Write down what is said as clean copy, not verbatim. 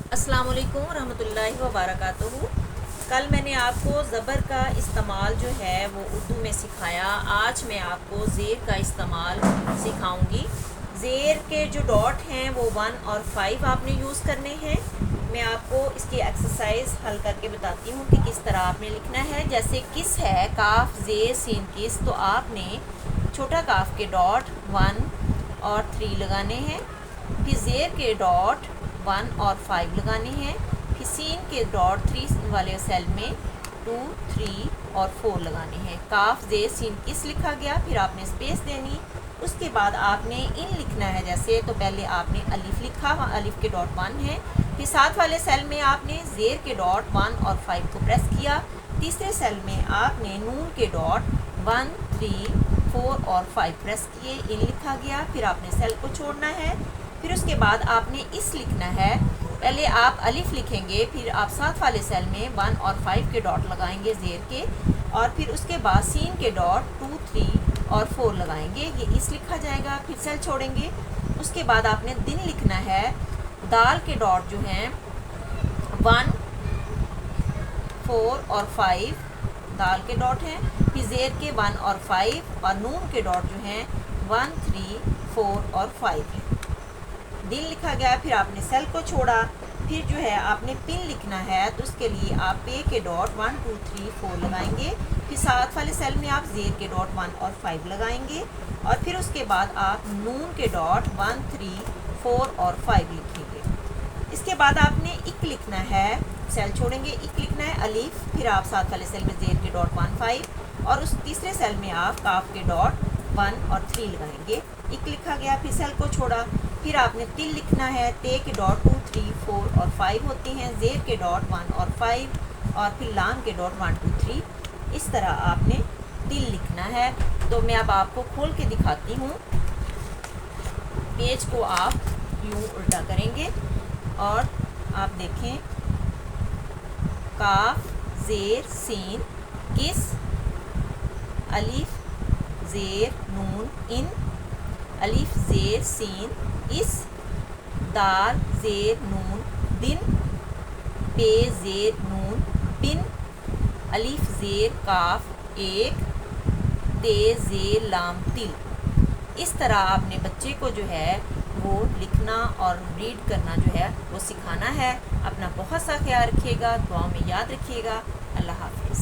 अस्सलाम वालेकुम रहमतुल्लाहि व बारकातुहू। कल मैंने आपको ज़बर का इस्तेमाल जो है वो उर्दू में सिखाया। आज मैं आपको ज़ेर का इस्तेमाल सिखाऊंगी। ज़ेर के जो डॉट हैं वो 1 और 5 आपने यूज़ करने हैं। मैं आपको इसकी एक्सरसाइज हल करके बताती हूँ कि किस तरह आपने लिखना है। जैसे किस है, काफ ज़ेर सीन किस, तो आपने छोटा काफ के डॉट 1 और 3 लगाने हैं। फिर ज़ेर के डॉट 1 और 5 लगाने हैं। फिर सीन के डॉट 3 वाले सेल में 2, 3 और 4 लगाने हैं। काफ ज़ेर सीन किस लिखा गया, फिर आपने स्पेस देनी। उसके बाद आपने इन लिखना है। जैसे तो पहले आपने अलिफ लिखा, अलिफ के डॉट 1 है। फिर साथ वाले सेल में आपने ज़ेर के डॉट 1 और 5 को प्रेस किया। तीसरे सेल में आपने नून के डॉट 1, 3, 4 और 5 प्रेस किए, इन लिखा गया। फिर आपने सेल को छोड़ना है। फिर उसके बाद आपने इस लिखना है। पहले आप अलिफ लिखेंगे, फिर आप साथ वाले सेल में 1 और 5 के डॉट लगाएंगे ज़ेर के, और फिर उसके बाद सीन के डॉट 2, 3 और 4 लगाएंगे, ये इस लिखा जाएगा। फिर सेल छोड़ेंगे। उसके बाद आपने दिन लिखना है। दाल के डॉट जो हैं 1, 4 और 5 दाल के डॉट हैं। फिर ज़ेर के 1 और 5 और नून के डॉट जो हैं 1, 3, 4 और 5 हैं। दिन लिखा गया। फिर आपने सेल को छोड़ा। फिर जो है आपने पिन लिखना है, तो उसके लिए आप पे के डॉट 1, 2, 3, 4 लगाएंगे। फिर साथ वाले सेल में आप ज़ेर के डॉट 1 और 5 लगाएंगे, और फिर उसके बाद आप नून के डॉट 1, 3, 4 और 5 लिखेंगे। इसके बाद आपने इक लिखना है। सेल छोड़ेंगे, इक लिखना है अलीफ। फिर आप साथ वाले सेल में ज़ेर के डॉट 1, 5 और उस तीसरे सेल में आप काफ के डॉट 1 और 3 लगाएंगे। इक लिखा गया। फिर सेल को छोड़ा। फिर आपने तिल लिखना है। ते के डॉट 2, 3, 4 और 5 होते हैं। ज़ेर के डॉट 1 और 5 और फिर लाम के डॉट 1, 2, 3। इस तरह आपने तिल लिखना है। तो मैं अब आपको खोल के दिखाती हूँ। पेज को आप यूँ उल्टा करेंगे और आप देखें, काफ ज़ेर सीन किस, अलिफ ज़ेर नून इन, अलिफ ज़ेर सीन इस, दाल ज़ेर नून दिन, पे ज़ेर नून पिन, अलिफ ज़ेर काफ एक, ते ज़ेर लाम तिल। इस तरह आपने बच्चे को जो है वो लिखना और रीड करना जो है वो सिखाना है। अपना बहुत सा ख्याल रखिएगा, दुआ में याद रखिएगा। अल्लाह हाफिज़।